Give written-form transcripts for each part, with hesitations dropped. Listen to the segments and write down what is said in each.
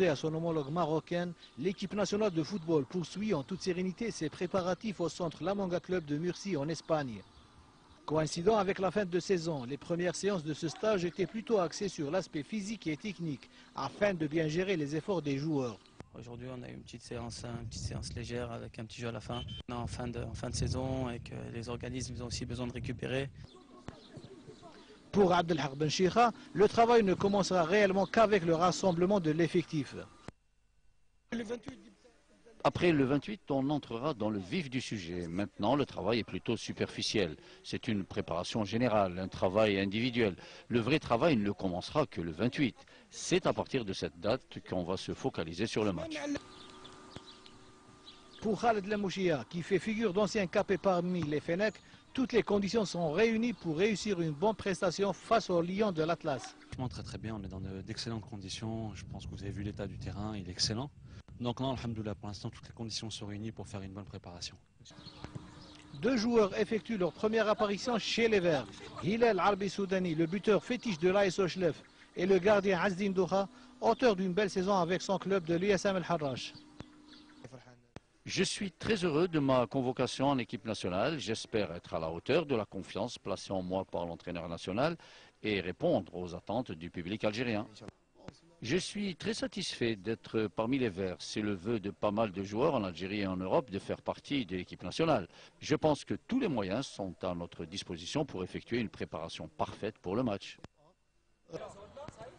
À son homologue marocaine, l'équipe nationale de football poursuit en toute sérénité ses préparatifs au centre La Manga Club de Murcie en Espagne. Coïncidant avec la fin de saison, les premières séances de ce stage étaient plutôt axées sur l'aspect physique et technique, afin de bien gérer les efforts des joueurs. Aujourd'hui, on a eu une petite séance légère avec un petit jeu à la fin. On est en fin de saison et que les organismes ont aussi besoin de récupérer. Pour Abdelhak Benchira, le travail ne commencera réellement qu'avec le rassemblement de l'effectif. Après le 28, on entrera dans le vif du sujet. Maintenant, le travail est plutôt superficiel. C'est une préparation générale, un travail individuel. Le vrai travail ne commencera que le 28. C'est à partir de cette date qu'on va se focaliser sur le match. Pour Khaled Lemouchia, qui fait figure d'ancien capé parmi les Fennecs, toutes les conditions sont réunies pour réussir une bonne prestation face aux Lions de l'Atlas. Très bien, on est dans d'excellentes conditions. Je pense que vous avez vu l'état du terrain, il est excellent. Donc non, alhamdoulilah, pour l'instant, toutes les conditions sont réunies pour faire une bonne préparation. Deux joueurs effectuent leur première apparition chez les Verts. Hilal Arbi Soudani, le buteur fétiche de l'AS Ochlef, et le gardien Azdin Douha, auteur d'une belle saison avec son club de l'USM El Harrach. Je suis très heureux de ma convocation en équipe nationale. J'espère être à la hauteur de la confiance placée en moi par l'entraîneur national et répondre aux attentes du public algérien. Je suis très satisfait d'être parmi les Verts. C'est le vœu de pas mal de joueurs en Algérie et en Europe de faire partie de l'équipe nationale. Je pense que tous les moyens sont à notre disposition pour effectuer une préparation parfaite pour le match.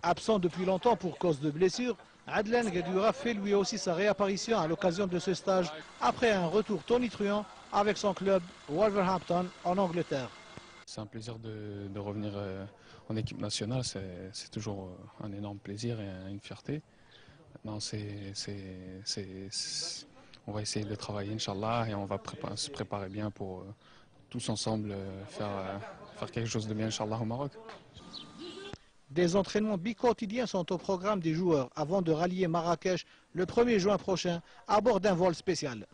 Absent depuis longtemps pour cause de blessure, Adlan Gadoura fait lui aussi sa réapparition à l'occasion de ce stage après un retour tonitruant avec son club Wolverhampton en Angleterre. C'est un plaisir de revenir en équipe nationale, c'est toujours un énorme plaisir et une fierté. Maintenant, on va essayer de travailler, Inch'Allah, et on va se préparer bien pour tous ensemble faire quelque chose de bien, Inch'Allah, au Maroc. Des entraînements bi-quotidiens sont au programme des joueurs avant de rallier Marrakech le 1er juin prochain à bord d'un vol spécial.